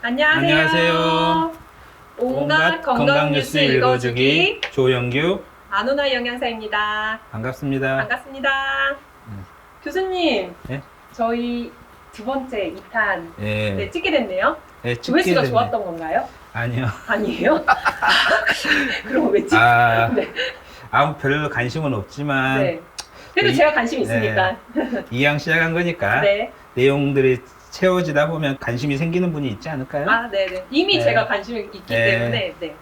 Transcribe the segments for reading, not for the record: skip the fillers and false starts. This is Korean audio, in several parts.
안녕하세요. 온갖 건강 뉴스 읽어주기 조영규 안오나 영양사입니다. 반갑습니다. 반갑습니다. 교수님, 네? 저희 두 번째 2탄 예. 찍게 됐네요. 예, 조회수가 됐네. 좋았던 건가요? 아니요. 아니에요? 그럼 왜 찍? 아, 네. 아무 별로 관심은 없지만 네. 그래도 이- 제가 관심 있으니까. 이왕 시작한 거니까 네. 내용들이 채워지다 보면 관심이 생기는 분이 있지 않을까요? 아, 네네. 이미 네. 제가 관심이 있기 네. 때문에. 네. 네.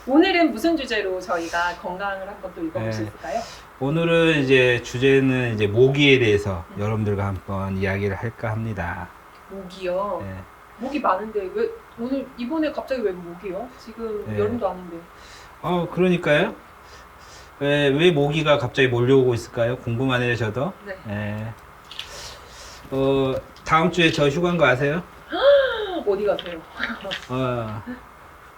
오늘은 무슨 주제로 저희가 건강을 한번 또 읽어볼 수 네. 있을까요? 오늘은 이제 주제는 이제 모기에 대해서 여러분들과 한번 이야기를 할까 합니다. 모기요. 예. 모기 많은데 왜 오늘 이번에 갑자기 왜 모기요? 지금 네. 여름도 아닌데. 그러니까요. 왜 모기가 갑자기 몰려오고 있을까요? 궁금하네요, 저도. 네. 예. 다음 주에 저 휴가인 거 아세요? 어디 가세요?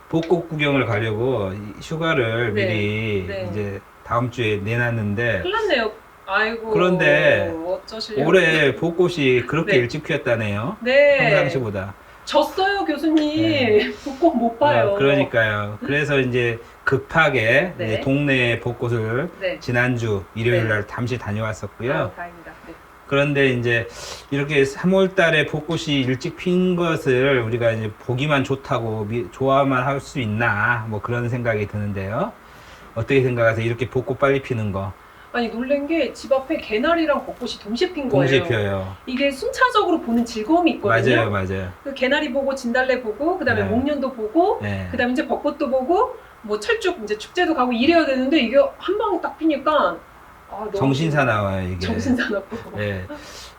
벚꽃 구경을 가려고 휴가를 네. 미리 네. 이제 다음 주에 내놨는데 큰일 났네요. 아이고. 그런데 어쩌시려고. 올해 벚꽃이 그렇게 네. 일찍 피었다네요. 네. 평상시보다. 졌어요, 교수님. 네. 벚꽃 못 봐요. 그러니까요. 그래서 이제 급하게 네. 이제 동네 벚꽃을 네. 지난주 일요일 네. 날 잠시 다녀왔었고요. 아, 다행이다. 네. 그런데 이제 이렇게 3월 달에 벚꽃이 일찍 핀 것을 우리가 이제 보기만 좋다고 좋아만 할 수 있나 뭐 그런 생각이 드는데요. 어떻게 생각하세요? 이렇게 벚꽃 빨리 피는 거 아니 놀란 게 집 앞에 개나리랑 벚꽃이 동시에 핀 거예요. 동시에 피어요. 이게 순차적으로 보는 즐거움이 있거든요. 맞아요. 그 개나리 보고 진달래 보고 그다음에 네. 목련도 보고 네. 그다음에 이제 벚꽃도 보고 뭐 철쭉 이제 축제도 가고 이래야 되는데 이게 한 방에 딱 피니까 너무 정신사 나와요 이게. 정신사 나고. 예.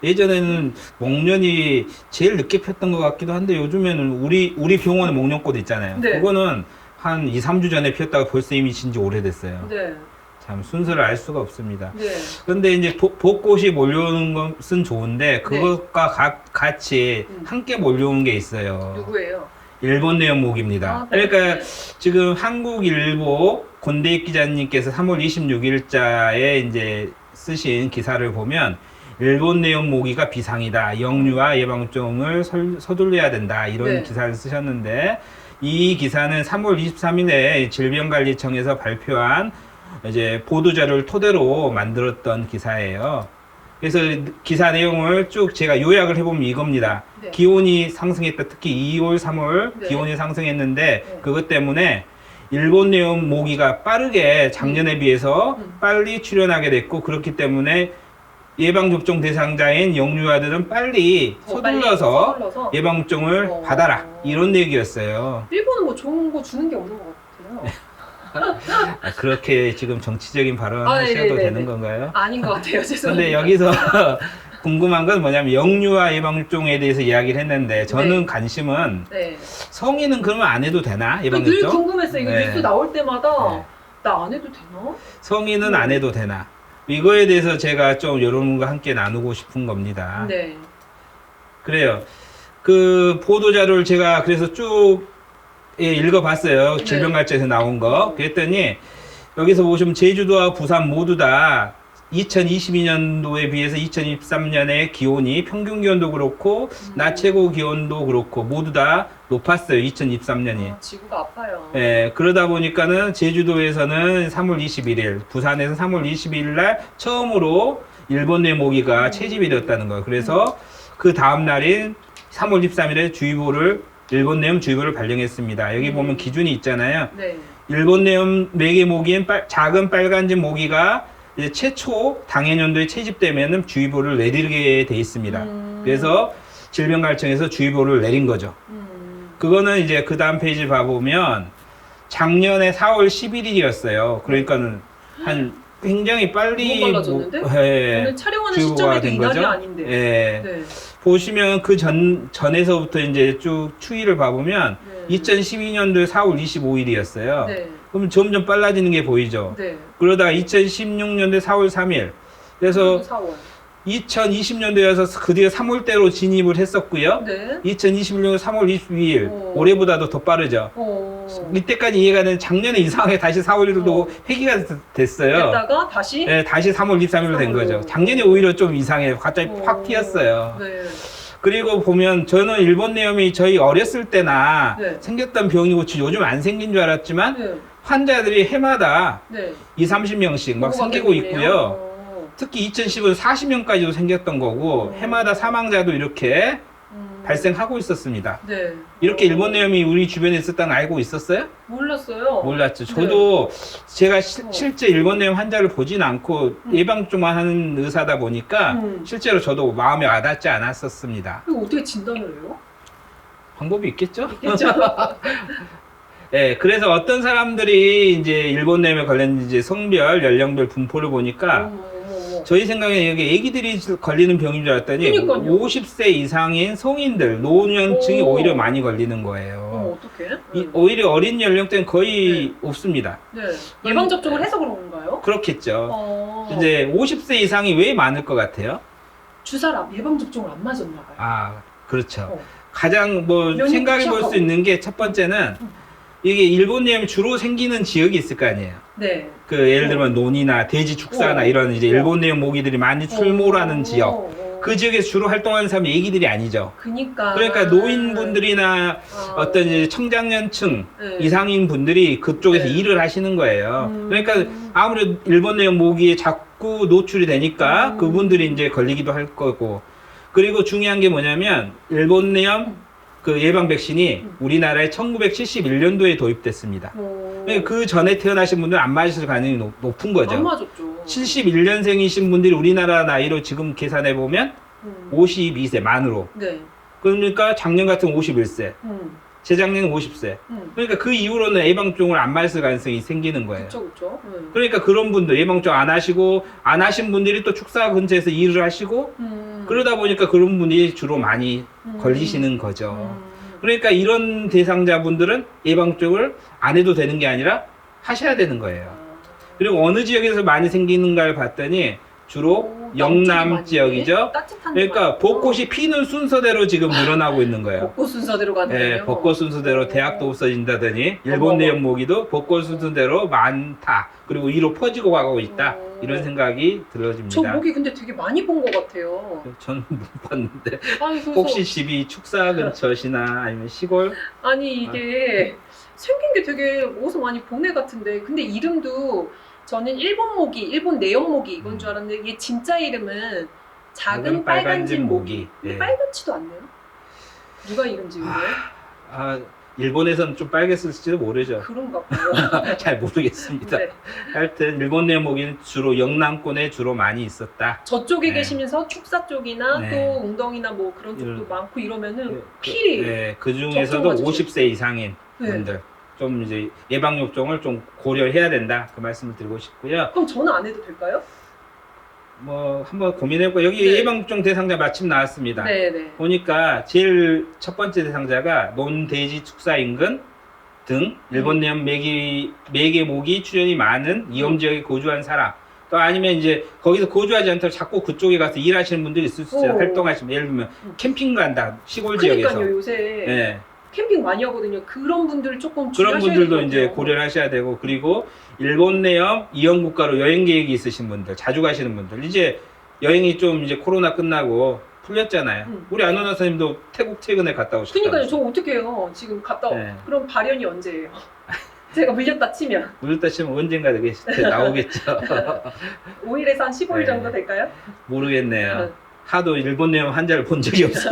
예전에는 목련이 제일 늦게 폈던 것 같기도 한데 요즘에는 우리 병원에 목련꽃 있잖아요. 네. 그거는 한 2, 3주 전에 피었다가 벌써 이미 진지 오래됐어요. 네. 참 순서를 알 수가 없습니다. 네. 근데 이제 벚꽃이 몰려오는 것은 좋은데 그것과 같이 함께 몰려오는 게 있어요. 누구예요? 일본 내용 모기입니다. 아, 네. 그러니까 지금 한국일보 권대익 기자님께서 3월 26일자에 이제 쓰신 기사를 보면 일본 내용 모기가 비상이다. 영유아 예방종을 서둘러야 된다. 이런 네. 기사를 쓰셨는데 이 기사는 3월 23일에 질병관리청에서 발표한 이제 보도자료를 토대로 만들었던 기사예요. 그래서 기사 내용을 쭉 제가 요약을 해보면 이겁니다. 네. 기온이 상승했다. 특히 2월, 3월 네. 기온이 상승했는데 네. 그것 때문에 일본 내용 모기가 빠르게 작년에 비해서 빨리 출현하게 됐고 그렇기 때문에 예방접종 대상자인 영유아들은 빨리 서둘러서 서둘러서 예방접종을 받아라. 이런 얘기였어요. 일본은 뭐 좋은 거 주는 게 없는 것 같아요. 그렇게 지금 정치적인 발언을 아, 하셔도 네네네네. 되는 건가요? 아닌 것 같아요. 죄송합니다. 근데 여기서 궁금한 건 뭐냐면 영유아 예방접종에 대해서 이야기를 했는데 저는 네. 관심은 네. 성인은 그러면 안 해도 되나? 늘 예방접종? 궁금했어요. 이거 네. 뉴스 나올 때마다 네. 나 안 해도 되나? 성인은 안 해도 되나? 이거에 대해서 제가 좀 여러분과 함께 나누고 싶은 겁니다. 네. 그래요. 그 보도자료를 제가 그래서 쭉 읽어봤어요. 네. 질병관리청에서 나온 거. 그랬더니 여기서 보시면 제주도와 부산 모두 다 2022년도에 비해서 2023년의 기온이 평균 기온도 그렇고 낮 최고 기온도 그렇고 모두 다 높았어요. 2023년이. 지구가 아파요. 예, 그러다 보니까는 제주도에서는 3월 21일, 부산에서 3월 22일 날 처음으로 일본 내 모기가 채집이 되었다는 거예요. 그래서 그 다음 날인 3월 23일에 일본 내염 주의보를 발령했습니다. 여기 보면 기준이 있잖아요. 네. 일본 내염 매개 모기인 작은 빨간집 모기가 이제 최초 당해년도에 채집되면은 주의보를 내리게 돼 있습니다. 그래서 질병관리청에서 주의보를 내린 거죠. 그거는 이제 그 다음 페이지 봐보면 작년에 4월 11일이었어요. 그러니까는 한 굉장히 빨리 너무 빨라졌는데? 오늘 촬영하는 주의보가 시점에도 된 이날이 거죠. 아닌데. 예. 네. 보시면 그 전에서부터 이제 쭉 추이를 봐보면 네. 2012년도에 4월 25일이었어요. 네. 그럼 점점 빨라지는 게 보이죠. 네. 그러다가 2016년도에 4월 3일. 그래서 4월. 2020년도에 와서 드디어 3월대로 진입을 했었고요. 네. 2021년 3월 22일. 오. 올해보다도 더 빠르죠. 이때까지 이해가 되는 작년에 이상하게 다시 4월 1일도 회귀가 됐어요. 됐다가 다시 네, 다시 3월 23일로 된 거죠. 작년에 오히려 좀 이상해. 갑자기 확 튀었어요. 네. 그리고 보면 저는 일본내염이 저희 어렸을 때나 네. 생겼던 병이고 요즘 안 생긴 줄 알았지만 네. 환자들이 해마다 네. 30명씩 막 생기고 있고요. 특히 2010은 40명까지도 생겼던 거고 해마다 사망자도 이렇게 발생하고 있었습니다. 네. 이렇게 일본내염이 우리 주변에 있었다는 알고 있었어요? 몰랐어요. 몰랐죠. 저도 제가 실제 일본내염 환자를 보진 않고 예방주만 하는 의사다 보니까 실제로 저도 마음에 와닿지 않았었습니다. 이거 어떻게 진단을 해요? 방법이 있겠죠? 있겠죠. 네, 그래서 어떤 사람들이 이제 일본내염에 걸렸는지 이제 성별, 연령별 분포를 보니까 저희 생각에 여기 애기들이 걸리는 병인 줄 알았더니 그러니까요. 50세 이상인 성인들, 노년층이 오히려 많이 걸리는 거예요. 어떡해? 오히려 어린 연령대는 거의 없습니다. 네. 예방접종을 해서 그런 건가요? 그렇겠죠. 이제 50세 이상이 왜 많을 것 같아요? 주사를 예방접종을 안 맞았나 봐요. 아, 그렇죠. 어. 가장 뭐 면역이 생각해 볼 수 취약하고. 있는 게 첫 번째는 이게 일본내염이 주로 생기는 지역이 있을 거 아니에요. 네. 그 예를 들면 논이나 돼지 축사나 이런 이제 일본내염 모기들이 많이 출몰하는 지역. 그 지역에서 주로 활동하는 사람이 애기들이 아니죠. 그러니까 노인분들이나 어떤 이제 청장년층 네. 이상인 분들이 그쪽에서 네. 일을 하시는 거예요. 그러니까 아무래도 일본내염 모기에 자꾸 노출이 되니까 그분들이 이제 걸리기도 할 거고. 그리고 중요한 게 뭐냐면 일본내염 그 예방 백신이 우리나라에 1971년도에 도입됐습니다. 그러니까 그 전에 태어나신 분들은 안 맞으실 가능성이 높은 거죠. 안 맞았죠. 71년생이신 분들이 우리나라 나이로 지금 계산해 보면 52세 만으로. 네. 그러니까 작년 같은 51세, 재작년은 50세. 그러니까 그 이후로는 예방접종을 안 맞을 가능성이 생기는 거예요. 그렇죠. 그러니까 그런 분들 예방접종 안 하시고 안 하신 분들이 또 축사 근처에서 일을 하시고 그러다 보니까 그런 분이 주로 많이 걸리시는 거죠. 그러니까 이런 대상자분들은 예방접종을 안 해도 되는 게 아니라 하셔야 되는 거예요. 그리고 어느 지역에서 많이 생기는가를 봤더니 주로 영남 지역이죠. 그러니까 벚꽃이 피는 순서대로 지금 늘어나고 있는 거예요. 벚꽃 순서대로 가네요. 네, 벚꽃 순서대로 대학도 없어진다더니 일본내염 모기도 벚꽃 순서대로 많다. 그리고 위로 퍼지고 가고 있다. 이런 생각이 들어집니다. 저 모기 근데 되게 많이 본 것 같아요. 저는 못 봤는데 아니, 그래서 혹시 집이 축사 근처시나 아니면 시골? 아니 이게 생긴 게 되게 어디서 많이 본 애 같은데 근데 이름도 저는 일본 모기, 일본 내염 모기 이건 줄 알았는데 이게 진짜 이름은 작은 빨간진 모기. 근데 네. 빨갛지도 않네요. 누가 이름 지은 거예요? 아, 일본에서는 좀 빨갰을지도 모르죠. 그런가 봐요. 잘 모르겠습니다. 네. 하여튼 일본 내염 모기는 주로 영남권에 주로 많이 있었다. 저쪽에 네. 계시면서 축사 쪽이나 네. 또 웅덩이나 뭐 그런 쪽도 이런- 많고 이러면은 네, 필히 네, 그 중에서도 접종하죠. 50세 이상인 네. 분들 좀 이제 예방 접종을 좀 고려해야 된다. 그 말씀을 드리고 싶고요. 그럼 저는 안 해도 될까요? 뭐 한번 고민해보고 여기 네. 예방 접종 대상자 마침 나왔습니다. 네네. 보니까 제일 첫 번째 대상자가 논돼지 축사 인근 등 일본 내염 매개 모기 출현이 많은 위험 지역에 거주한 사람 또 아니면 이제 거기서 거주하지 않더라도 자꾸 그쪽에 가서 일하시는 분들이 있을 수 있어요. 오. 활동하시면 예를 들면 캠핑 간다 시골 지역에서 그러니까요 요새 네. 캠핑 많이 하거든요. 그런 분들 조금 그런 주의하셔야 분들도 될 것 이제 같아요. 고려를 하셔야 되고 그리고 일본 내염 이용 국가로 여행 계획이 있으신 분들 자주 가시는 분들 이제 여행이 좀 이제 코로나 끝나고 풀렸잖아요. 우리 안원아 선생님도 태국 최근에 갔다 오셨다고. 그러니까요. 저 어떻게 해요? 지금 갔다 네. 그럼 발연이 언제예요? 제가 물렸다 치면 물다 치면 언젠가 나오겠죠. 5일에서 한 15일 네. 정도 될까요? 모르겠네요. 하도 일본 내염 환자를 본 적이 없어.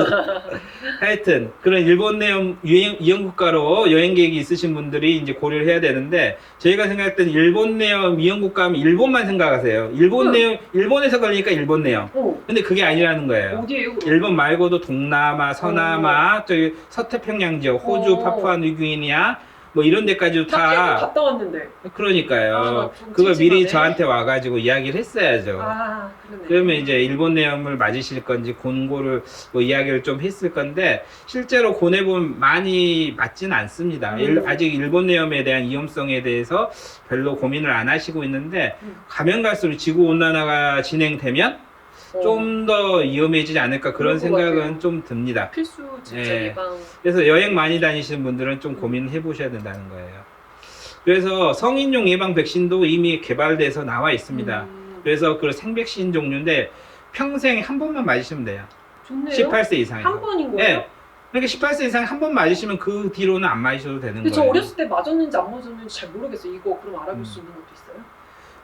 하여튼 그런 일본 내염 이용 국가로 여행 계획이 있으신 분들이 이제 고려를 해야 되는데 저희가 생각할 때는 일본 내염 이용 국가하면 일본만 생각하세요. 일본 내염 일본에서 걸리니까 일본 내염. 근데 그게 아니라는 거예요. 어디예요? 그럼? 일본 말고도 동남아, 서남아, 저기 서태평양 지역, 호주, 파푸아뉴기니아 뭐 이런 데까지도 나 태국 다 갔다 왔는데. 그러니까요. 좀 그거 미리 찜찜하네. 저한테 와가지고 이야기를 했어야죠. 아, 그러네. 그러면 이제 일본 내염을 맞으실 건지 권고를 뭐 이야기를 좀 했을 건데 실제로 권해보면 많이 맞지는 않습니다. 아직 일본 내염에 대한 위험성에 대해서 별로 고민을 안 하시고 있는데 가면 갈수록 지구 온난화가 진행되면 좀 더 위험해지지 않을까 그런 그럴 것 생각은 같아요. 좀 듭니다. 필수 진짜 네. 예방. 그래서 여행 많이 다니시는 분들은 좀 고민을 해보셔야 된다는 거예요. 그래서 성인용 예방 백신도 이미 개발돼서 나와 있습니다. 그래서 그 생백신 종류인데 평생 한 번만 맞으시면 돼요. 좋네요. 18세 이상에. 한 번인 거예요? 네. 그러니까 18세 이상 한 번 맞으시면 그 뒤로는 안 맞으셔도 되는 근데 저 거예요. 어렸을 때 맞았는지 안 맞았는지 잘 모르겠어요. 이거 그럼 알아볼 수 있는 것도 있어요?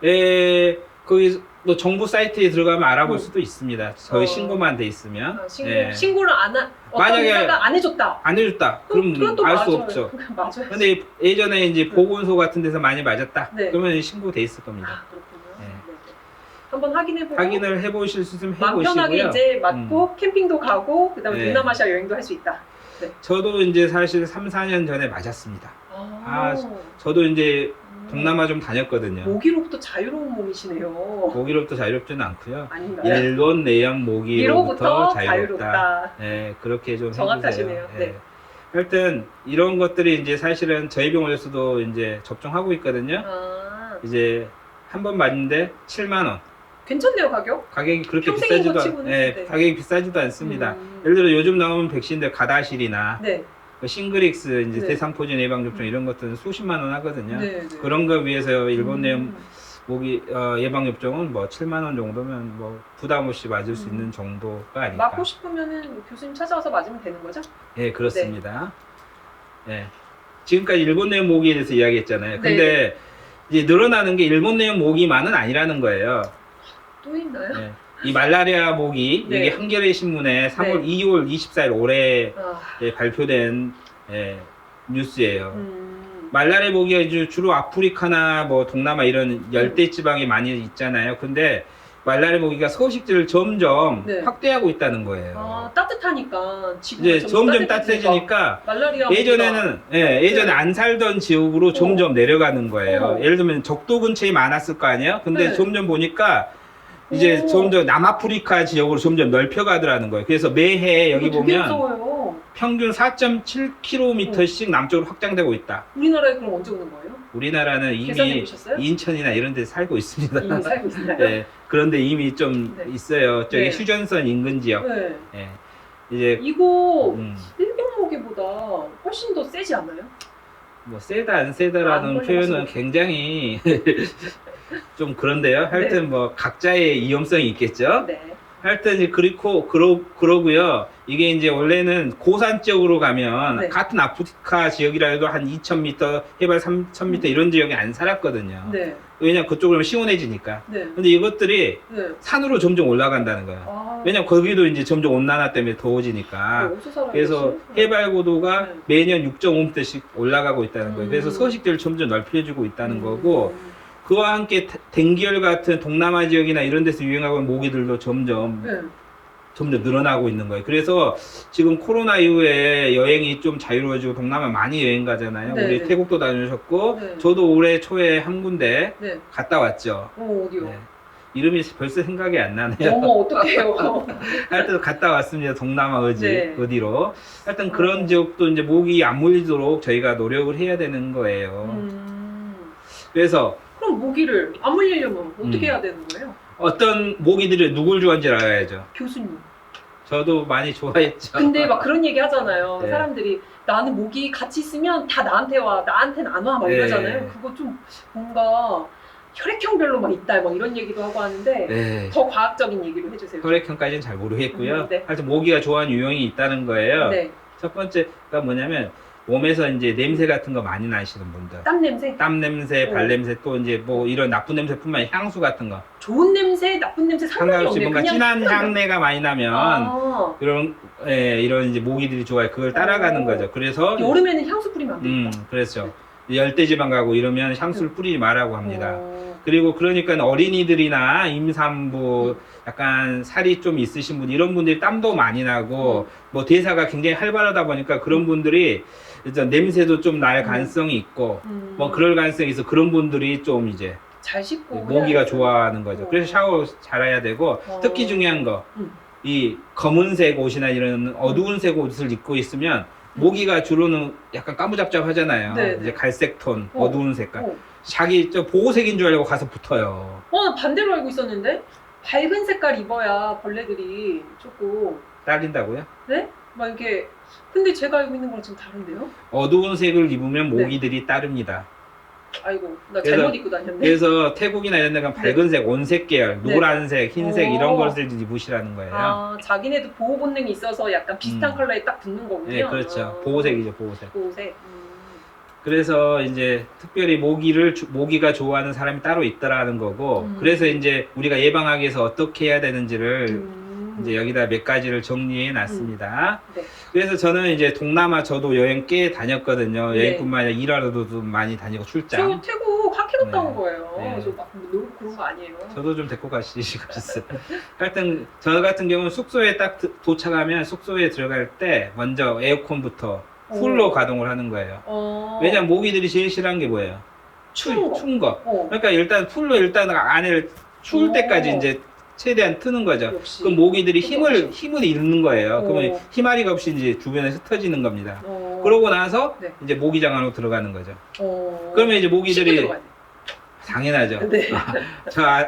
예, 거기 뭐 정부 사이트에 들어가면 알아볼 음. 수도 있습니다. 저희 어. 신고만 돼 있으면. 아, 예. 신고를 어떤 만약에 회사가 안 해줬다. 안 해줬다. 그럼 그것도 알 수 맞아요. 없죠. 맞아요. 근데 예전에 이제 보건소 같은 데서 많이 맞았다. 네. 그러면 신고돼 있을 겁니다. 아 그렇군요. 네. 네. 네. 한번 확인해보고 확인을 해보실 수 있으면 마음 편하게 해보시고요. 이제 맞고 캠핑도 가고 그다음에 네. 동남아시아 여행도 할 수 있다. 저도 이제 사실 3, 4년 전에 맞았습니다. 아, 저도 이제 동남아 좀 다녔거든요. 모기로부터 자유로운 몸이시네요. 모기로부터 자유롭지는 않고요. 아닌가요? 일본 내연 모기로부터 위로부터 자유롭다. 자유롭다. 네, 그렇게 좀 정확하시네요. 해주세요. 네. 하여튼 이런 것들이 이제 사실은 저희 병원에서도 이제 접종하고 있거든요. 아, 이제 한 번 맞는데 7만 원. 괜찮네요 가격? 가격이 그렇게 평생인 비싸지도 거 치고는, 네, 네. 가격이 비싸지도 않습니다. 음. 예를 들어 요즘 나오는 백신들 가다실이나 네. 싱글릭스 이제 네. 대상포진 예방접종 이런 것들은 수십만 원 하거든요. 네. 네. 그런 거 위해서 일본 내용 음. 모기 예방접종은 뭐 7만 원 정도면 뭐 부담 없이 맞을 수 있는 정도가 아닐까. 맞고 싶으면은 교수님 찾아와서 맞으면 되는 거죠? 예, 그렇습니다. 예. 지금까지 일본 내용 모기에 대해서 이야기했잖아요. 근데 이제 늘어나는 게 일본 내용 모기만은 아니라는 거예요. 또 있나요? 예. 이 말라리아 모기 네. 이게 한겨레 신문에 3월 네. 2월 24일 올해 아, 발표된 뉴스예요. 음. 말라리아 모기가 이제 주로 아프리카나 뭐 동남아 이런 열대 지방에 많이 있잖아요. 근데 말라리아 모기가 서식지를 점점 네. 확대하고 있다는 거예요. 아, 따뜻하니까 지금 이제 점점 따뜻해지니까 말라리아 예전에는 예전에 네. 안 살던 지역으로 점점 내려가는 거예요. 어. 예를 들면 적도 근처에 많았을 거 아니에요. 근데 네. 점점 보니까 이제 오. 점점 남아프리카 지역으로 점점 넓혀가더라는 거예요. 그래서 매해 여기 이거 되게 보면 무서워요. 평균 4.7km씩 남쪽으로 확장되고 있다. 우리나라에 그럼 언제 오는 거예요? 우리나라는 계산해 이미 보셨어요? 인천이나 이런 데 살고 있습니다. 이미 살고 있나요? 예, 그런데 이미 좀 네. 있어요. 저기 네. 휴전선 인근 지역. 네. 예. 이제 이거 음, 일본 모기보다 훨씬 더 세지 않아요? 뭐 세다 안 안 세다라는 걸려서. 표현은 굉장히 좀 그런데요. 하여튼 뭐 각자의 위험성이 있겠죠. 네. 하여튼 이제 그러고요. 이게 이제 원래는 고산 지역으로 가면 네. 같은 아프리카 지역이라 해도 한 2,000m, 해발 3,000m 이런 지역에 안 살았거든요. 네. 왜냐면 그쪽으로 시원해지니까. 네. 근데 이것들이 네. 산으로 점점 올라간다는 거예요. 아, 왜냐면 거기도 이제 점점 온난화 때문에 더워지니까. 어디서 살아요? 그래서 해발 고도가 네. 매년 6.5m씩 올라가고 있다는 거예요. 그래서 음. 서식지를 점점 넓혀주고 있다는 거고, 그와 함께 댕기열 같은 동남아 지역이나 이런 데서 유행하고 있는 모기들도 점점 늘어나고 있는 거예요. 그래서 지금 코로나 이후에 여행이 좀 자유로워지고 동남아 많이 여행 가잖아요. 네, 우리 네. 태국도 다녀오셨고, 네. 저도 올해 초에 한 군데 네. 갔다 왔죠. 어디요? 네. 이름이 벌써 생각이 안 나네요. 어머 어떡해요. 하여튼 갔다 왔습니다. 동남아 네. 어디로. 하여튼 그런 지역도 이제 모기 안 물리도록 저희가 노력을 해야 되는 거예요. 그래서 그럼 모기를 안 물리려면 어떻게 음. 해야 되는 거예요? 어떤 모기들이 누굴 좋아하는지 알아야죠. 교수님. 저도 많이 좋아했죠. 근데 막 그런 얘기 하잖아요. 네. 사람들이 나는 모기 같이 있으면 다 나한테 와, 나한테는 안 와, 막 네. 이러잖아요. 그거 좀 뭔가 혈액형별로만 있다, 막 이런 얘기도 하고 하는데 네. 더 과학적인 얘기를 해주세요. 혈액형까지는 잘 모르겠고요. 네. 하여튼 모기가 좋아하는 유형이 있다는 거예요. 네. 첫 번째가 뭐냐면 몸에서 이제 냄새 같은 거 많이 나시는 분들. 땀 냄새, 땀 냄새, 발 어. 냄새, 또 이제 뭐 이런 나쁜 냄새뿐만 아니라 향수 같은 거. 좋은 냄새, 나쁜 냄새 상관이 상관없이 없네. 뭔가 그냥 진한 그냥- 향내가 많이 나면 아, 이런 이제 모기들이 좋아해. 그걸 따라가는 오. 거죠. 그래서 여름에는 향수 뿌리면 안 되겠다. 그렇죠. 열대지방 가고 이러면 향수를 뿌리지 말라고 합니다. 어, 그리고 그러니까 어린이들이나 임산부, 약간 살이 좀 있으신 분, 이런 분들이 땀도 많이 나고, 뭐 대사가 굉장히 활발하다 보니까 그런 분들이 일단 냄새도 좀 날 가능성이 있고, 뭐 그럴 가능성이 있어. 그런 분들이 좀 이제 잘 씻고 모기가 해야겠어요. 좋아하는 거죠. 그래서 샤워 잘해야 되고, 어. 특히 중요한 거, 음. 이 검은색 옷이나 이런 어두운색 옷을 입고 있으면 모기가 주로는 약간 까무잡잡하잖아요. 네, 이제 네. 갈색 톤, 어. 어두운 색깔. 어. 자기 저 보호색인 줄 알고 가서 붙어요. 나 반대로 알고 있었는데 밝은 색깔 입어야 벌레들이 조금 딸린다고요? 막 이렇게 근데 제가 알고 있는 거랑 좀 다른데요? 어두운 색을 입으면 네. 모기들이 따릅니다. 아이고, 나 그래서- 잘못 입고 다녔네. 그래서 태국이나 이런 데 가면 밝은 색, 온색 계열, 네. 노란색, 흰색 오. 이런 것을 입으시라는 거예요. 아, 자기네도 보호 본능이 있어서 약간 비슷한 컬러에 딱 붙는 거군요. 네, 그렇죠. 아. 보호색이죠, 보호색. 보호색. 그래서 이제 특별히 모기가 좋아하는 사람이 따로 있더라는 거고, 그래서 이제 우리가 예방하기 위해서 어떻게 해야 되는지를 이제 여기다 몇 가지를 정리해 놨습니다. 네. 그래서 저는 이제 동남아 저도 여행 꽤 다녔거든요. 네. 여행뿐만 아니라 일하러도 좀 많이 다니고 출장. 저 태국 학회 갔다 온 네. 거예요. 네. 저 막 놀고 그런 거 아니에요. 저도 좀 데리고 가시고 싶어요. 하여튼 저 같은 경우는 숙소에 딱 도착하면 숙소에 들어갈 때 먼저 에어컨부터 풀로 가동을 하는 거예요. 왜냐면 모기들이 제일 싫어하는 게 뭐예요? 추운 거. 추운 거. 어. 그러니까 일단 풀로 일단 안을 추울 오. 때까지 이제 최대한 트는 거죠. 역시. 그럼 모기들이 똑똑하죠. 힘을 잃는 거예요. 오. 그러면 희마리가 없이 이제 주변에 흩어지는 겁니다. 어. 그러고 나서 네. 이제 모기장 안으로 들어가는 거죠. 어. 그러면 이제 씻고 모기들이 들어가야 돼. 당연하죠. 네.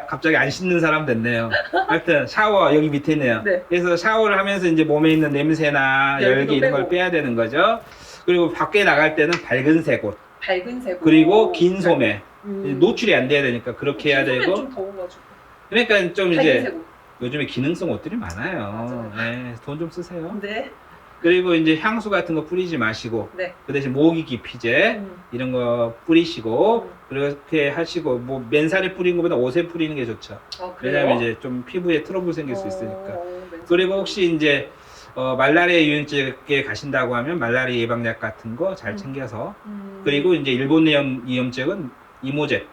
갑자기 안 씻는 사람 됐네요. 하여튼 샤워 여기 밑에 있네요. 네. 그래서 샤워를 하면서 이제 몸에 있는 냄새나 열기도 열기 이런 걸 빼고. 빼야 되는 거죠. 그리고 밖에 나갈 때는 밝은색 옷, 밝은 색. 그리고 긴 소매. 음. 노출이 안 돼야 되니까 그렇게 해야 긴 소매는 되고. 좀 더워가지고. 그러니까 좀 이제 밝은색 옷. 요즘에 기능성 옷들이 많아요. 맞아요. 네, 돈 좀 쓰세요. 네. 그리고 이제 향수 같은 거 뿌리지 마시고 네. 그 대신 모기 기피제 이런 거 뿌리시고 그렇게 하시고 뭐 맨살에 뿌리는 것보다 옷에 뿌리는 게 좋죠. 그래요? 왜냐면 이제 좀 피부에 트러블 생길 수 있으니까. 맨날. 그리고 혹시 이제 말라리아 유행증에 가신다고 하면 말라리아 예방약 같은 거 잘 챙겨서 그리고 이제 일본 내염 이염증은 이모제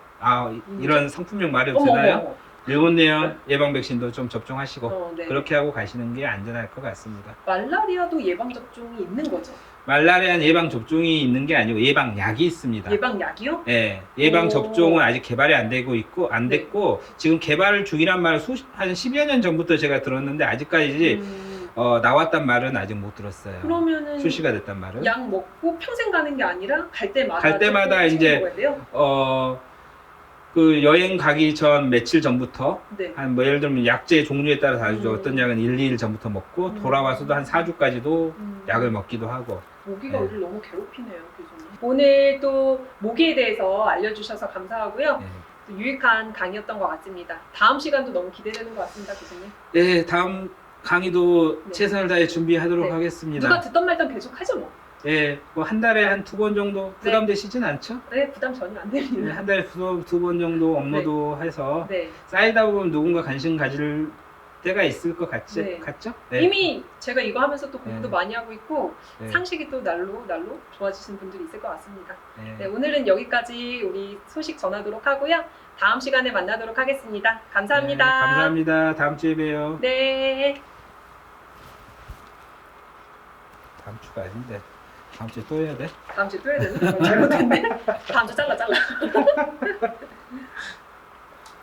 이런 상품명 말이 되나요? 어머. 일본 내염 예방 백신도 좀 접종하시고 네. 그렇게 하고 가시는 게 안전할 것 같습니다. 말라리아도 예방 접종이 있는 거죠? 말라리아는 예방 접종이 있는 게 아니고 예방약이 있습니다. 예방약이요? 예, 예방 오. 접종은 아직 개발이 안 되고 있고 안 네. 됐고 지금 개발 중이란 말을 한 10여 년 전부터 제가 들었는데 아직까지 나왔단 말은 아직 못 들었어요. 그러면은 출시가 됐단 말은. 약 먹고 평생 가는 게 아니라 갈 때마다 갈 때마다 조금 이제 챙겨 먹어야 돼요? 그 여행 가기 전 며칠 전부터 네. 한 뭐 예를 들면 약제 종류에 따라 다르죠. 음. 어떤 약은 1, 2일 전부터 먹고 돌아와서도 한 4주까지도 음. 약을 먹기도 하고. 모기가 네. 우리를 너무 괴롭히네요, 교수님. 오늘 또 모기에 대해서 알려주셔서 감사하고요. 예. 또 유익한 강의였던 것 같습니다. 다음 시간도 너무 기대되는 것 같습니다, 교수님. 네, 다음 강의도 네. 최선을 다해 준비하도록 네. 하겠습니다. 누가 듣던 말던 계속 하죠, 뭐. 예, 뭐 한 달에 한 2번 정도 부담되시진 않죠? 네, 부담 전혀 안 네, 됩니다. 한 달에 두 번 정도 업로드해서 네. 쌓이다 보면 누군가 관심 가질 때가 있을 것 같죠? 네. 네. 이미 제가 이거 하면서 또 공부도 네. 많이 하고 있고 네. 상식이 또 날로 좋아지시는 분들이 있을 것 같습니다. 네. 네, 오늘은 여기까지 우리 소식 전하도록 하고요. 다음 시간에 만나도록 하겠습니다. 감사합니다. 네, 감사합니다. 다음 주에 봬요. 네. 다음 주가 아닌데 다음 주에 또 해야 돼? 다음 주에 또 해야 되나? 잘못했네. 다음 주 잘라.